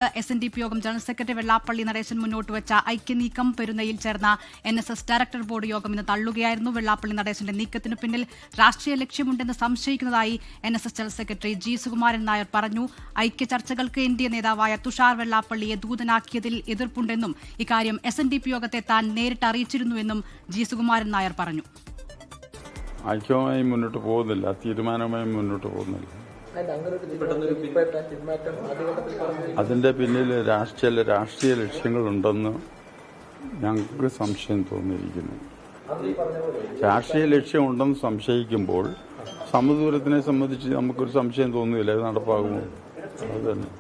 SNDP യോഗം general secretary Vellappally Natesan മുന്നോട്ട് വെച്ച ഐക്യനീക്കം പെരുന്നയിൽ ചേർന്ന NSS ഡയറക്ടർ ബോർഡ് യോഗം ഇന്ന് തള്ളുകയായിരുന്നു. വെള്ളാപ്പള്ളി നടേശന്റെ നീക്കത്തിനു പിന്നിൽ രാഷ്ട്രീയ ലക്ഷ്യമുണ്ടെന്ന് സംശയിക്കുന്നതായി NSS general secretary G. Sukumaran Nair പറഞ്ഞു. ഐക്യ ചർച്ചകൾക്ക് NDA നേതാവായ തുഷാർ വെള്ളാപ്പള്ളിയെ ദൂതനാക്കിയതിൽ എതിർപ്പുണ്ടെന്നും ഇക്കാര്യം SNDP യോഗത്തെ താൻ നേരിട്ട് അറിയിച്ചിരുന്നുവെന്നും G. സുകുമാരൻ നായർ പറഞ്ഞു. ഐക്യവുമായി മുന്നോട്ട് പോകുന്നില്ല, തീരുമാനവുമായി മുന്നോട്ട് പോകുന്നില്ല. അതിന്റെ പിന്നിൽ രാഷ്ട്രീയ ലക്ഷ്യങ്ങളുണ്ടെന്ന് ഞങ്ങൾക്ക് സംശയം തോന്നിയിരിക്കുന്നു. രാഷ്ട്രീയ ലക്ഷ്യമുണ്ടെന്ന് സംശയിക്കുമ്പോൾ സമദൂരത്തിനെ സംബന്ധിച്ച് നമുക്കൊരു സംശയം തോന്നുന്നില്ല, അത് നടപ്പാകുമോ? അത് തന്നെ.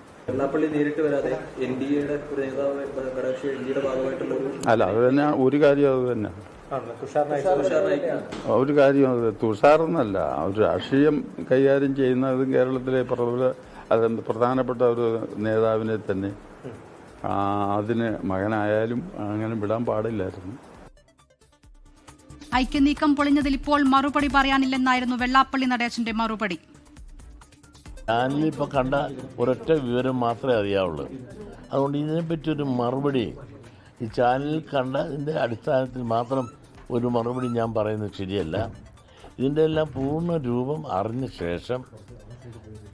അല്ല, അത് തന്നെ ഒരു കാര്യം, അത് തന്നെ ഒരു കാര്യം. അത് തുഷാറെന്നല്ല, ഒരു രാഷ്ട്രീയം കൈകാര്യം ചെയ്യുന്നത് കേരളത്തിലെ പ്രധാനപ്പെട്ട ഒരു നേതാവിനെ തന്നെ അതിന് മകനായാലും അങ്ങനെ വിടാൻ പാടില്ലായിരുന്നു. ഐക്യനീക്കം പൊളിഞ്ഞതിൽ ഇപ്പോൾ മറുപടി പറയാനില്ലെന്നായിരുന്നു വെള്ളാപ്പള്ളി നടേശന്റെ മറുപടി. ചാനലിപ്പോൾ കണ്ട ഒരൊറ്റ വിവരം മാത്രമേ അറിയാവുള്ളൂ. അതുകൊണ്ട് ഇതിനെപ്പറ്റി ഒരു മറുപടി ഈ ചാനലിൽ കണ്ടതിൻ്റെ അടിസ്ഥാനത്തിൽ മാത്രം ഒരു മറുപടി ഞാൻ പറയുന്നത് ശരിയല്ല. ഇതിൻ്റെ എല്ലാം പൂർണ്ണ രൂപം അറിഞ്ഞ ശേഷം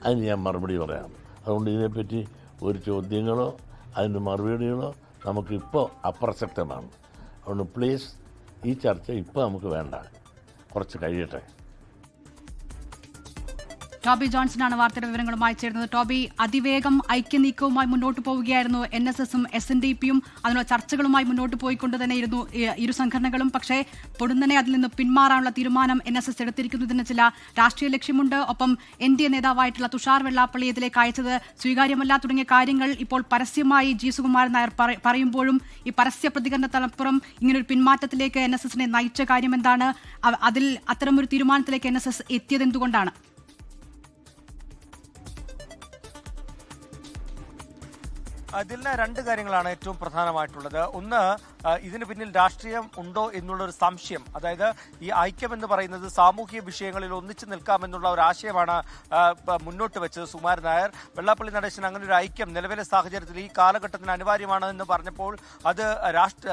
അതിന് ഞാൻ മറുപടി പറയാം. അതുകൊണ്ട് ഇതിനെപ്പറ്റി ഒരു ചോദ്യങ്ങളോ അതിൻ്റെ മറുപടികളോ നമുക്കിപ്പോൾ അപ്രസക്തമാണ്. അതുകൊണ്ട് പ്ലീസ് ഈ ചർച്ച ഇപ്പോൾ നമുക്ക് വേണ്ട, കുറച്ച് കഴിയട്ടെ. ടോബി ജോൺസനാണ് വാർത്തയുടെ വിവരങ്ങളുമായി ചേരുന്നത്. ടോബി, അതിവേഗം ഐക്യനീക്കവുമായി മുന്നോട്ട് പോവുകയായിരുന്നു NSSും SNDPയും. അതിനുള്ള ചർച്ചകളുമായി മുന്നോട്ട് പോയിക്കൊണ്ട് തന്നെയിരുന്നു ഇരു സംഘടനകളും. പക്ഷേ പൊടുന്നനെ അതിൽ നിന്ന് പിന്മാറാനുള്ള തീരുമാനം NSS എടുത്തിരിക്കുന്നതിന് ചില രാഷ്ട്രീയ ലക്ഷ്യമുണ്ട്. ഒപ്പം NDA നേതാവായിട്ടുള്ള തുഷാർ വെള്ളാപ്പള്ളി ഇതിലേക്ക് അയച്ചത് സ്വീകാര്യമല്ല തുടങ്ങിയ കാര്യങ്ങൾ ഇപ്പോൾ പരസ്യമായി G. സുകുമാരൻ നായർ പറയുമ്പോഴും ഈ പരസ്യ പ്രതികരണത്തിനപ്പുറം ഇങ്ങനൊരു പിന്മാറ്റത്തിലേക്ക് NSSനെ നയിച്ച കാര്യം എന്താണ്? അതിൽ അത്തരമൊരു തീരുമാനത്തിലേക്ക് NSS എത്തിയത് എന്തുകൊണ്ടാണ്? അതിൽ രണ്ട് കാര്യങ്ങളാണ് ഏറ്റവും പ്രധാനമായിട്ടുള്ളത്. ഒന്ന്, ഇതിന് പിന്നിൽ രാഷ്ട്രീയം ഉണ്ടോ എന്നുള്ളൊരു സംശയം. അതായത് ഈ ഐക്യം എന്ന് പറയുന്നത് സാമൂഹിക വിഷയങ്ങളിൽ ഒന്നിച്ചു നിൽക്കാമെന്നുള്ള ഒരു ആശയമാണ് മുന്നോട്ട് വെച്ചത് സുകുമാരൻ നായർ. വെള്ളാപ്പള്ളി നടേശൻ അങ്ങനെ ഒരു ഐക്യം നിലവിലെ സാഹചര്യത്തിൽ ഈ കാലഘട്ടത്തിന് അനിവാര്യമാണ് എന്ന് പറഞ്ഞപ്പോൾ അത്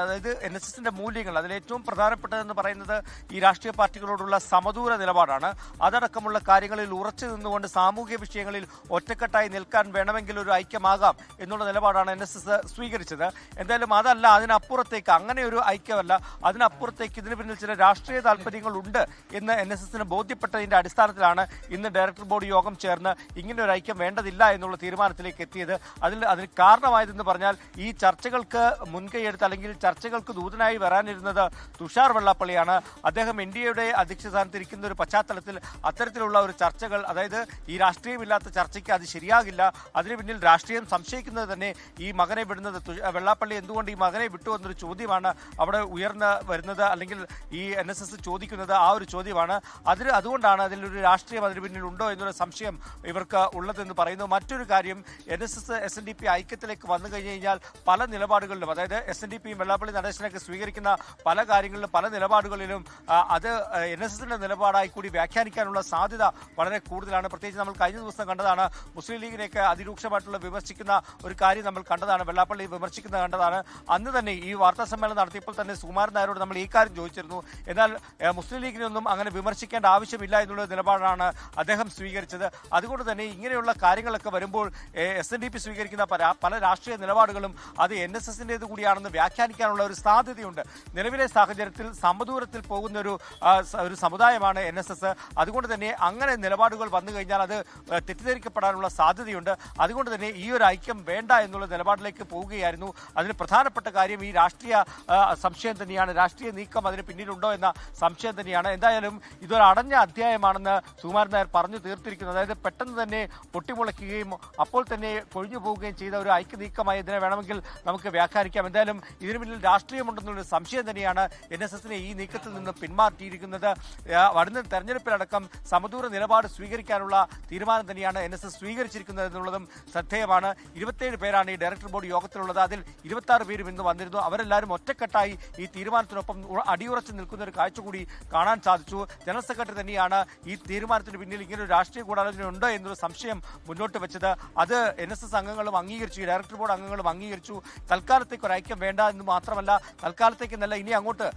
അതായത് NSSന്റെ മൂല്യങ്ങൾ, അതിലേറ്റവും പ്രധാനപ്പെട്ടതെന്ന് പറയുന്നത് ഈ രാഷ്ട്രീയ പാർട്ടികളോടുള്ള സമദൂര നിലപാടാണ്. അതടക്കമുള്ള കാര്യങ്ങളിൽ ഉറച്ചു നിന്നുകൊണ്ട് സാമൂഹിക വിഷയങ്ങളിൽ ഒറ്റക്കെട്ടായി നിൽക്കാൻ വേണമെങ്കിൽ ഒരു ഐക്യമാകാം എന്നുള്ള നിലപാടാണ് NSS സ്വീകരിച്ചത്. എന്തായാലും അതല്ല, അതിനപ്പുറത്തേക്ക്, അങ്ങനെ ഒരു ഐക്യമല്ല, അതിനപ്പുറത്തേക്ക് ഇതിന് പിന്നിൽ ചില രാഷ്ട്രീയ താല്പര്യങ്ങളുണ്ട് എന്ന് NSSന് ബോധ്യപ്പെട്ടതിന്റെ അടിസ്ഥാനത്തിലാണ് ഇന്ന് ഡയറക്ടർ ബോർഡ് യോഗം ചേർന്ന് ഇങ്ങനെ ഒരു ഐക്യം വേണ്ടതില്ല എന്നുള്ള തീരുമാനത്തിലേക്ക് എത്തിയത്. അതിന് കാരണമായതെന്ന് പറഞ്ഞാൽ ഈ ചർച്ചകൾക്ക് മുൻകൈയെടുത്ത് അല്ലെങ്കിൽ ചർച്ചകൾക്ക് ദൂതനായി വരാനിരുന്നത് തുഷാർ വെള്ളാപ്പള്ളിയാണ്. അദ്ദേഹം NDAയുടെ അധ്യക്ഷ സ്ഥാനത്തിരിക്കുന്ന ഒരു പശ്ചാത്തലത്തിൽ അത്തരത്തിലുള്ള ഒരു ചർച്ചകൾ, അതായത് ഈ രാഷ്ട്രീയമില്ലാത്ത ചർച്ചയ്ക്ക് അത് ശരിയാകില്ല. അതിന് പിന്നിൽ രാഷ്ട്രീയം സംശയിക്കുന്നത് തന്നെ ഈ മകനെ വിടുന്നത്, വെള്ളാപ്പള്ളി എന്തുകൊണ്ട് ഈ മകനെ വിട്ടു എന്നൊരു ചോദ്യമാണ് അവിടെ ഉയർന്ന് വരുന്നത്, അല്ലെങ്കിൽ ഈ NSS ചോദിക്കുന്നത് ആ ഒരു ചോദ്യമാണ്. അതുകൊണ്ടാണ് അതിലൊരു രാഷ്ട്രീയം അതിന് പിന്നിൽ ഉണ്ടോ എന്നൊരു സംശയം ഇവർക്ക് ഉള്ളതെന്ന് പറയുന്നു. മറ്റൊരു കാര്യം, NSS SNDP ഐക്യത്തിലേക്ക് വന്നു കഴിഞ്ഞാൽ പല നിലപാടുകളിലും, അതായത് SNDPയും വെള്ളാപ്പള്ളി നടേശനൊക്കെ സ്വീകരിക്കുന്ന പല കാര്യങ്ങളിലും പല നിലപാടുകളിലും അത് NSSന്റെ നിലപാടായി കൂടി വ്യാഖ്യാനിക്കാനുള്ള സാധ്യത വളരെ കൂടുതലാണ്. പ്രത്യേകിച്ച് നമ്മൾ കഴിഞ്ഞ ദിവസം കണ്ടതാണ്, മുസ്ലിം ലീഗിനെയൊക്കെ അതിരൂക്ഷമായിട്ടുള്ള വിമർശിക്കുന്ന ഒരു കാര്യം നമ്മൾ കണ്ടതാണ്, വെള്ളാപ്പള്ളി വിമർശിക്കുന്നത് കണ്ടതാണ്. അന്ന് തന്നെ ഈ വാർത്താ സമ്മേളനം നടത്തിയപ്പോൾ തന്നെ സുകുമാരൻ നായരോട് നമ്മൾ ഈ കാര്യം ചോദിച്ചിരുന്നു. എന്നാൽ മുസ്ലിം ലീഗിനൊന്നും അങ്ങനെ വിമർശിക്കേണ്ട ആവശ്യമില്ല എന്നുള്ള നിലപാടാണ് അദ്ദേഹം സ്വീകരിച്ചത്. അതുകൊണ്ട് തന്നെ ഇങ്ങനെയുള്ള കാര്യങ്ങളൊക്കെ വരുമ്പോൾ SNDP സ്വീകരിക്കുന്ന പല രാഷ്ട്രീയ നിലപാടുകളും അത് NSSന്റേത് കൂടിയാണെന്ന് വ്യാഖ്യാനിക്കാനുള്ള ഒരു സാധ്യതയുണ്ട്. നിലവിലെ സാഹചര്യത്തിൽ സമദൂരത്തിൽ പോകുന്ന ഒരു സമുദായമാണ് NSS. അതുകൊണ്ട് തന്നെ അങ്ങനെ നിലപാടുകൾ വന്നു കഴിഞ്ഞാൽ അത് തെറ്റിദ്ധരിക്കപ്പെടാനുള്ള സാധ്യതയുണ്ട്. അതുകൊണ്ട് തന്നെ ഈ ഒരു ഐക്യം വേണ്ട എന്നുള്ള നിലപാടിലേക്ക് പോവുകയായിരുന്നു. അതിന് പ്രധാനപ്പെട്ട കാര്യം ഈ രാഷ്ട്രീയ സംശയം തന്നെയാണ്, രാഷ്ട്രീയ നീക്കം അതിന് പിന്നിലുണ്ടോ എന്ന സംശയം തന്നെയാണ്. എന്തായാലും ഇതൊരു അടഞ്ഞ അധ്യായമാണെന്ന് സുകുമാരൻ നായർ പറഞ്ഞു തീർത്തിരിക്കുന്നത്. അതായത് പെട്ടെന്ന് തന്നെ പൊട്ടിമുളയ്ക്കുകയും അപ്പോൾ തന്നെ കൊഴിഞ്ഞു പോവുകയും ചെയ്ത ഒരു ഐക്യ നീക്കമായി ഇതിനെ വേണമെങ്കിൽ നമുക്ക് വ്യാഖ്യാനിക്കാം. എന്തായാലും ഇതിന് പിന്നിൽ രാഷ്ട്രീയമുണ്ടെന്നുള്ളൊരു സംശയം തന്നെയാണ് NSSനെ ഈ നീക്കത്തിൽ നിന്ന് പിന്മാറ്റിയിരിക്കുന്നത്. വരുന്ന തെരഞ്ഞെടുപ്പിലടക്കം സമദൂര നിലപാട് സ്വീകരിക്കാനുള്ള തീരുമാനം തന്നെയാണ് NSS സ്വീകരിച്ചിരിക്കുന്നത് എന്നുള്ളതും ശ്രദ്ധേയമാണ്. 27 പേരാണ് ഈ ഡയറക്ടർ ബോർഡ് യോഗത്തിലുള്ളത്. അതിൽ 26 പേരും ഇന്ന് വന്നിരുന്നു. അവരെല്ലാം എല്ലാവരും ഒറ്റക്കെട്ടായി ഈ തീരുമാനത്തിനൊപ്പം അടിയുറച്ച് നിൽക്കുന്ന ഒരു കാഴ്ച കൂടി കാണാൻ സാധിച്ചു. ജനറൽ സെക്രട്ടറി തന്നെയാണ് ഈ തീരുമാനത്തിന് പിന്നിൽ ഇങ്ങനെ ഒരു രാഷ്ട്രീയ ഗൂഢാലോചന ഉണ്ട് എന്നൊരു സംശയം മുന്നോട്ട് വെച്ചത്. അത് NSS അംഗങ്ങളും അംഗീകരിച്ചു, ഡയറക്ടർ ബോർഡ് അംഗങ്ങളും അംഗീകരിച്ചു. തൽക്കാലത്തേക്ക് ഒരു ഐക്യം വേണ്ട എന്ന് മാത്രമല്ല, തൽക്കാലത്തേക്ക് നല്ല ഇനി അങ്ങോട്ട്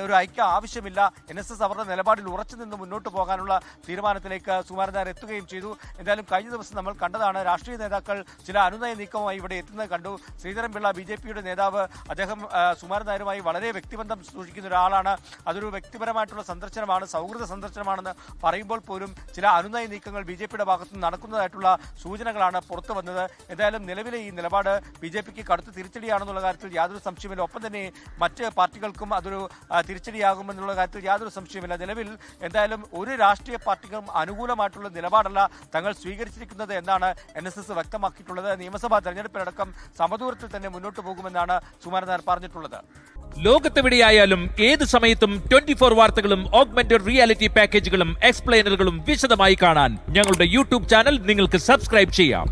ഒരു ഐക്യം ആവശ്യമില്ല, NSS അവരുടെ നിലപാടിൽ ഉറച്ചു നിന്ന് മുന്നോട്ട് പോകാനുള്ള തീരുമാനത്തിലേക്ക് സുകുമാരൻ നായർ എത്തുകയും ചെയ്തു. എന്തായാലും കഴിഞ്ഞ ദിവസം നമ്മൾ കണ്ടതാണ്, രാഷ്ട്രീയ നേതാക്കൾ ചില അനുനയ നീക്കവുമായി ഇവിടെ എത്തുന്നത് കണ്ടു. ശ്രീധരൻപിള്ള BJPയുടെ നേതാവ്, അദ്ദേഹം സുകുമാരൻ നായരുമായി വളരെ വ്യക്തിബന്ധം സൂക്ഷിക്കുന്ന ഒരാളാണ്. അതൊരു വ്യക്തിപരമായിട്ടുള്ള സന്ദർശനമാണ്, സൗഹൃദ സന്ദർശനമാണെന്ന് പറയുമ്പോൾ പോലും ചില അനുനയ നീക്കങ്ങൾ BJPയുടെ ഭാഗത്ത് നടക്കുന്നതായിട്ടുള്ള സൂചനകളാണ് പുറത്തു വന്നത്. എന്തായാലും നിലവിലെ ഈ നിലപാട് BJPക്ക് കടുത്ത തിരിച്ചടിയാണെന്നുള്ള കാര്യത്തിൽ യാതൊരു സംശയമില്ല. ഒപ്പം തന്നെ മറ്റ് പാർട്ടികൾക്കും അതൊരു തിരിച്ചടിയാകുമെന്നുള്ള കാര്യത്തിൽ യാതൊരു സംശയമില്ല. നിലവിൽ എന്തായാലും ഒരു രാഷ്ട്രീയ പാർട്ടിക്കും അനുകൂലമായിട്ടുള്ള നിലപാടല്ല തങ്ങൾ സ്വീകരിച്ചിരിക്കുന്നത് എന്നാണ് NSS വ്യക്തമാക്കിയിട്ടുള്ളത്. നിയമസഭാ തെരഞ്ഞെടുപ്പിലടക്കം സമദൂരത്തിൽ തന്നെ മുന്നോട്ട് പോകുമെന്നാണ് സുകുമാരൻ നായർ പറഞ്ഞിട്ടുള്ളത്. ലോകത്തെവിടെയായാലും ഏത് സമയത്തും 24 വാർത്തകളും ഓഗ്മെന്റഡ് റിയാലിറ്റി പാക്കേജുകളും എക്സ്പ്ലെയിനറുകളും വിശദമായി കാണാൻ ഞങ്ങളുടെ YouTube ചാനൽ നിങ്ങൾക്ക് സബ്സ്ക്രൈബ് ചെയ്യാം.